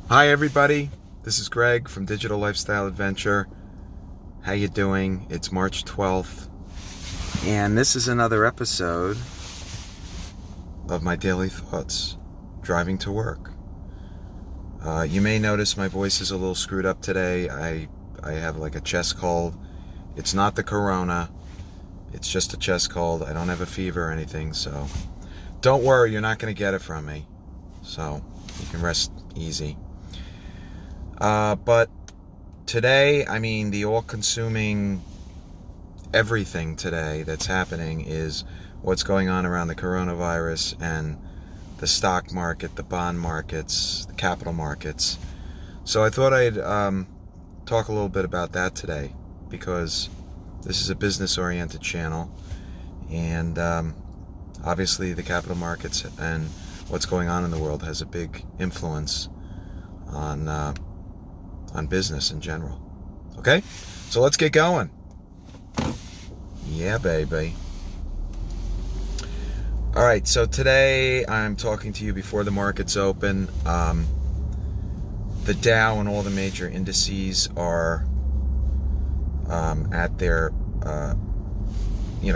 Hi everybody, this is Greg from Digital Lifestyle Adventure. How you doing? It's March 12th, and this is another episode of my daily thoughts driving to work. You may notice my voice is a little screwed up today. I have like a chest cold. It's not the corona, it's just a chest cold. I don't have a fever or anything, so don't worry, you're not going to get it from me. So you can rest easy. But today, the all-consuming everything today that's happening is what's going on around the coronavirus and the stock market, the bond markets, the capital markets. So I thought I'd talk a little bit about that today, because this is a business-oriented channel, and obviously the capital markets and what's going on in the world has a big influence on business in general. Okay, so let's get going. Yeah, baby. All right, so today I'm talking to you before the markets open. The Dow and all the major indices are at their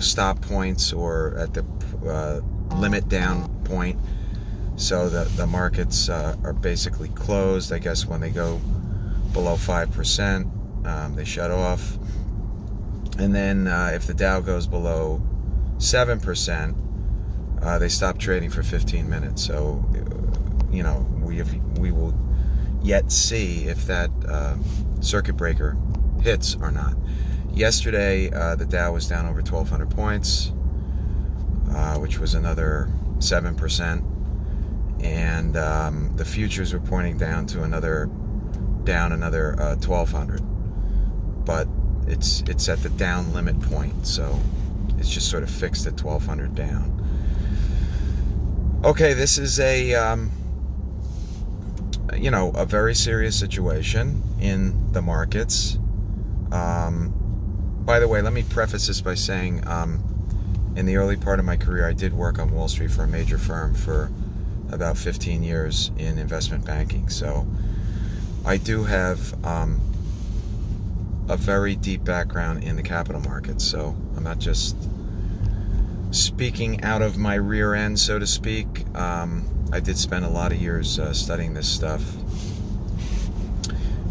stop points, or at the limit down point. So the markets are basically closed. I guess when they go below 5%, they shut off. And then if the Dow goes below 7%, they stop trading for 15 minutes. So, we will yet see if that circuit breaker hits or not. Yesterday, the Dow was down over 1,200 points, which was another 7%. And the futures were pointing down another 1,200, but it's at the down limit point, so it's just sort of fixed at 1,200 down. Okay, this is a very serious situation in the markets. By the way, let me preface this by saying, in the early part of my career, I did work on Wall Street for a major firm for about 15 years in investment banking. So I do have a very deep background in the capital markets. So I'm not just speaking out of my rear end, so to speak. I did spend a lot of years studying this stuff.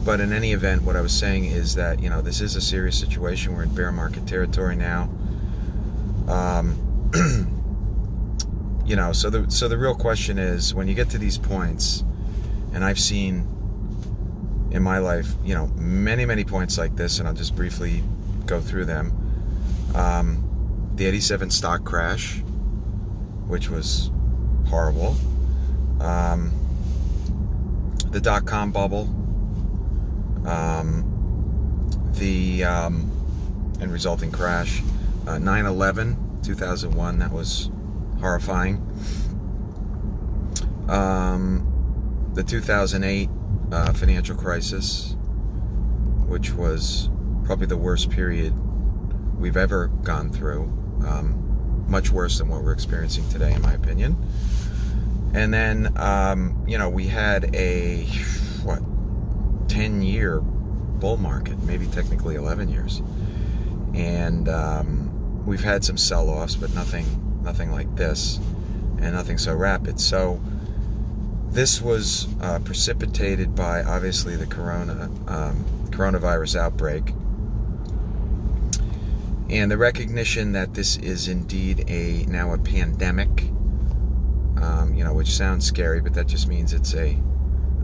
But in any event, what I was saying is that, this is a serious situation. We're in bear market territory now. So the real question is, when you get to these points, and I've seen in my life, many points like this, and I'll just briefly go through them. The 87 stock crash, which was horrible. The dot-com bubble. And resulting crash. 9/11, 2001, that was horrifying. The 2008 financial crisis, which was probably the worst period we've ever gone through, much worse than what we're experiencing today, in my opinion. And then, we had a 10-year bull market, maybe technically 11 years, and we've had some sell-offs, but nothing like this, and nothing so rapid. So this was precipitated by, obviously, the coronavirus outbreak, and the recognition that this is indeed now a pandemic, which sounds scary, but that just means it's a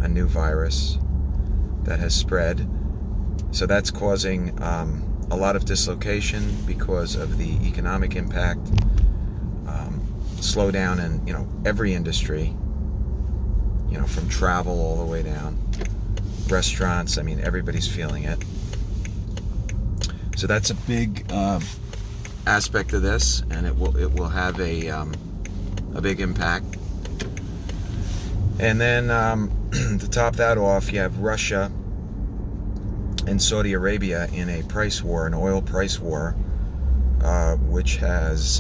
new virus that has spread. So that's causing a lot of dislocation because of the economic impact, slowdown in every industry, from travel all the way down, restaurants. Everybody's feeling it. So that's a big aspect of this, and it will have a big impact. And then to top that off, you have Russia and Saudi Arabia in a price war, an oil price war, which has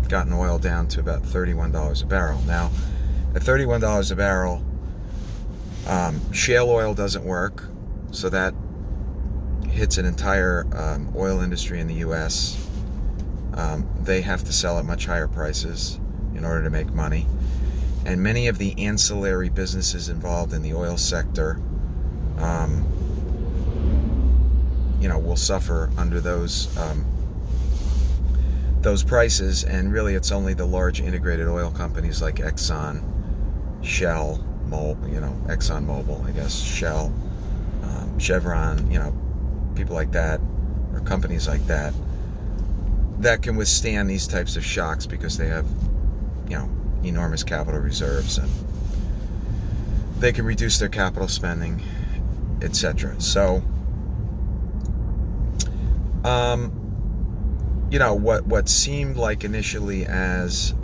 gotten oil down to about $31 a barrel. Now, at $31 a barrel, Shale oil doesn't work, so that hits an entire oil industry in the U.S. They have to sell at much higher prices in order to make money. And many of the ancillary businesses involved in the oil sector, will suffer under those prices. And really, it's only the large integrated oil companies like Exxon, Shell, ExxonMobil, I guess, Shell, Chevron, people like that, or companies like that, that can withstand these types of shocks because they have, enormous capital reserves, and they can reduce their capital spending, etc. So, what seemed like initially as,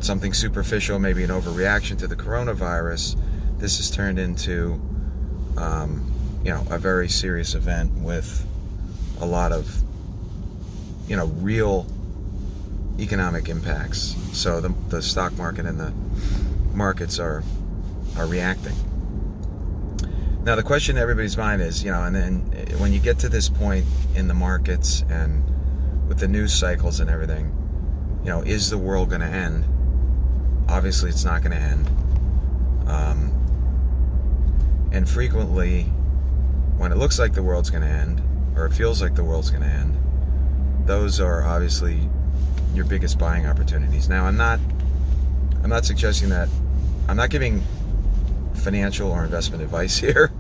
something superficial, maybe an overreaction to the coronavirus, this has turned into, a very serious event with a lot of, real economic impacts. So the stock market and the markets are reacting. Now, the question in everybody's mind is, and then when you get to this point in the markets and with the news cycles and everything, is the world going to end? Obviously, it's not going to end. And frequently, when it looks like the world's going to end, or it feels like the world's going to end, those are obviously your biggest buying opportunities. Now, I'm not suggesting that, I'm not giving financial or investment advice here,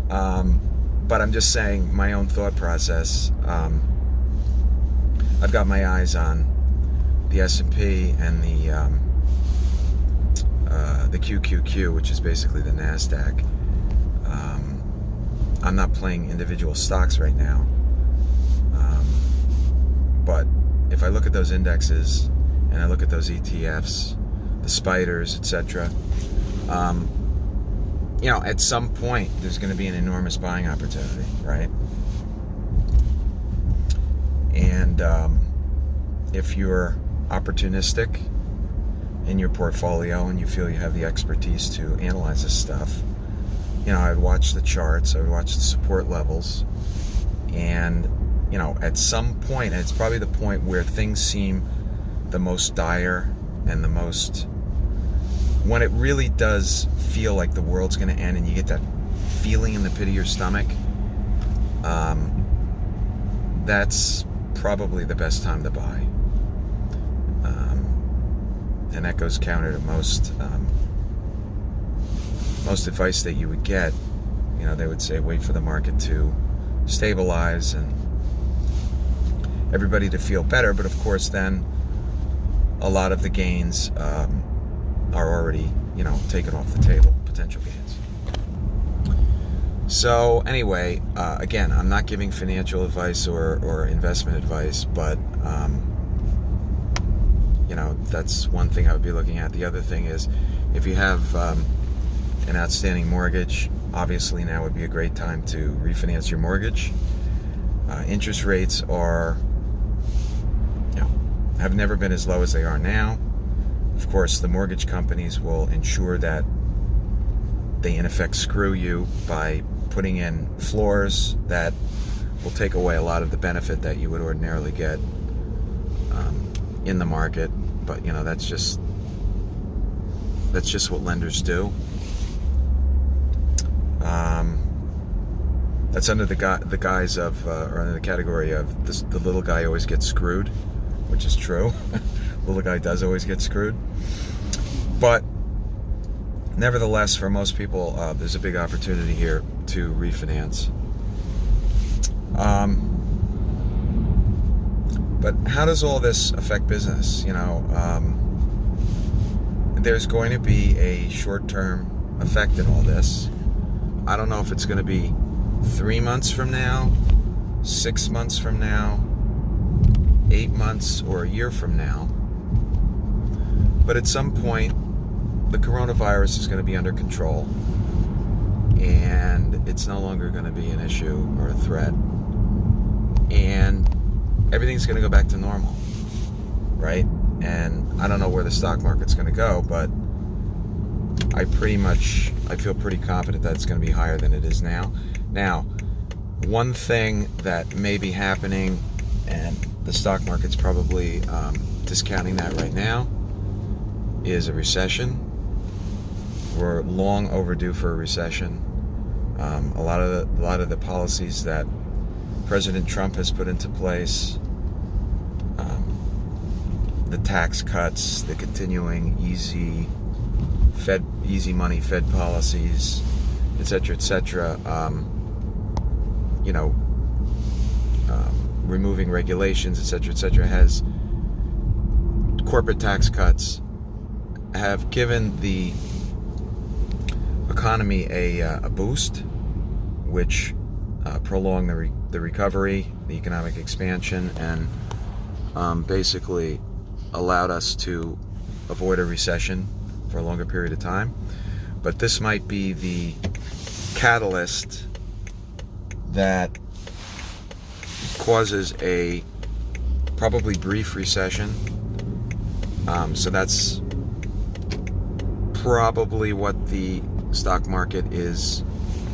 but I'm just saying my own thought process. I've got my eyes on the S&P and the QQQ, which is basically the NASDAQ. I'm not playing individual stocks right now, but if I look at those indexes and I look at those ETFs, the spiders, etc., at some point there's going to be an enormous buying opportunity, right? And if you're opportunistic in your portfolio and you feel you have the expertise to analyze this stuff, I would watch the charts, I would watch the support levels, and at some point, and it's probably the point where things seem the most dire and the most, when it really does feel like the world's going to end and you get that feeling in the pit of your stomach, that's probably the best time to buy. And that goes counter to most advice that you would get. They would say wait for the market to stabilize and everybody to feel better, but of course then a lot of the gains are already taken off the table, potential gains. So anyway, again, I'm not giving financial advice or investment advice, but that's one thing I would be looking at. The other thing is, if you have an outstanding mortgage, obviously now would be a great time to refinance your mortgage. Interest rates are, have never been as low as they are now. Of course, the mortgage companies will ensure that they in effect screw you by putting in floors that will take away a lot of the benefit that you would ordinarily get in the market. But that's just what lenders do. That's under the guise of, or under the category of this, the little guy always gets screwed, which is true. Little guy does always get screwed. But nevertheless, for most people, there's a big opportunity here to refinance. But how does all this affect business? There's going to be a short-term effect in all this. I don't know if it's going to be 3 months from now, 6 months from now, 8 months, or a year from now. But at some point, the coronavirus is going to be under control, and it's no longer going to be an issue or a threat, and everything's going to go back to normal, right? and I don't know where the stock market's going to go, but I feel pretty confident that it's going to be higher than it is now. Now, one thing that may be happening, and the stock market's probably discounting that right now, is a recession. We're long overdue for a recession. A lot of the policies that President Trump has put into place, the tax cuts, the continuing easy money Fed policies, etc., removing regulations, etc., has corporate tax cuts have given the economy a boost, which prolong the recovery, the economic expansion, and basically allowed us to avoid a recession for a longer period of time. But this might be the catalyst that causes a probably brief recession. So that's probably what the stock market is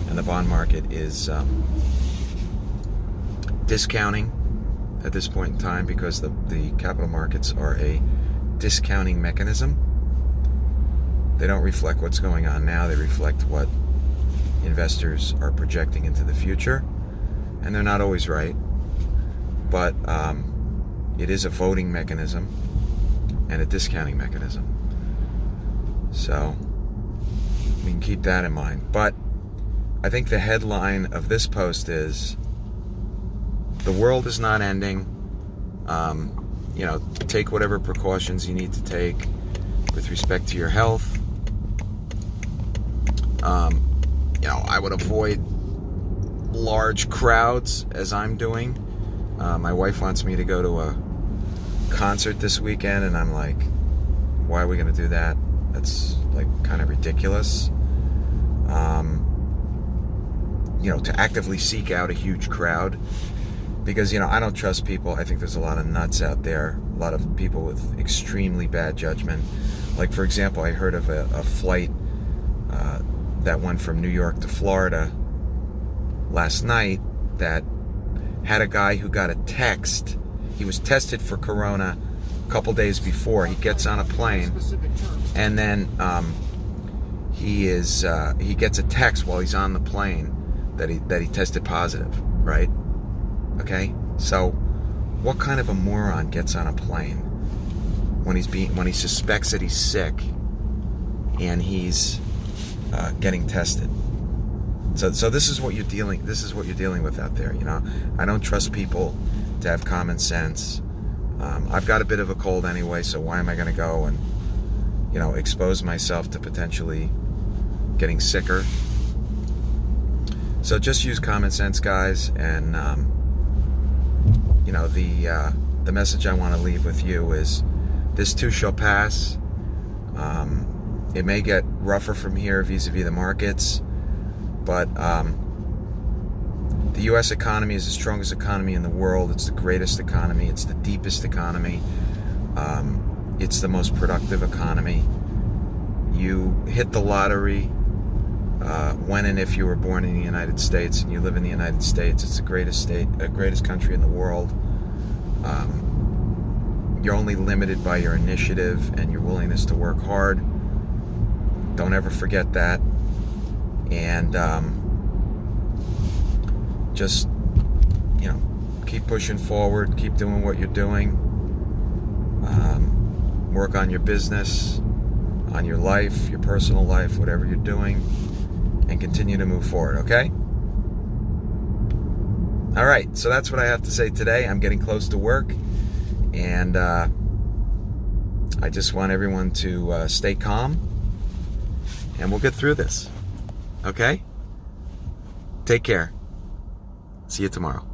and the bond market is discounting at this point in time, because the capital markets are a discounting mechanism. They don't reflect what's going on now. They reflect what investors are projecting into the future, and they're not always right, but it is a voting mechanism and a discounting mechanism. So we can keep that in mind. But I think the headline of this post is, the world is not ending. Take whatever precautions you need to take with respect to your health. I would avoid large crowds, as I'm doing. My wife wants me to go to a concert this weekend, and I'm like, why are we going to do that? That's like kind of ridiculous. To actively seek out a huge crowd, because I don't trust people. I think there's a lot of nuts out there, a lot of people with extremely bad judgment. Like, for example, I heard of a flight that went from New York to Florida last night that had a guy who got a text. He was tested for corona a couple days before. He gets on a plane, and then he gets a text while he's on the plane that he tested positive, right? Okay, so what kind of a moron gets on a plane when he suspects that he's sick and he's getting tested? So this is what you're dealing with out there. I don't trust people to have common sense. I've got a bit of a cold anyway, so why am I going to go and expose myself to potentially getting sicker? So just use common sense, guys, and the message I want to leave with you is, this too shall pass. It may get rougher from here vis-a-vis the markets, but the U.S. economy is the strongest economy in the world. It's the greatest economy. It's the deepest economy. It's the most productive economy. You hit the lottery when and if you were born in the United States and you live in the United States. It's the greatest country in the world. You're only limited by your initiative and your willingness to work hard. Don't ever forget that. And just keep pushing forward, keep doing what you're doing. Work on your business, on your life, your personal life, whatever you're doing, and continue to move forward, okay? All right, so that's what I have to say today. I'm getting close to work, and I just want everyone to stay calm, and we'll get through this, okay? Take care. See you tomorrow.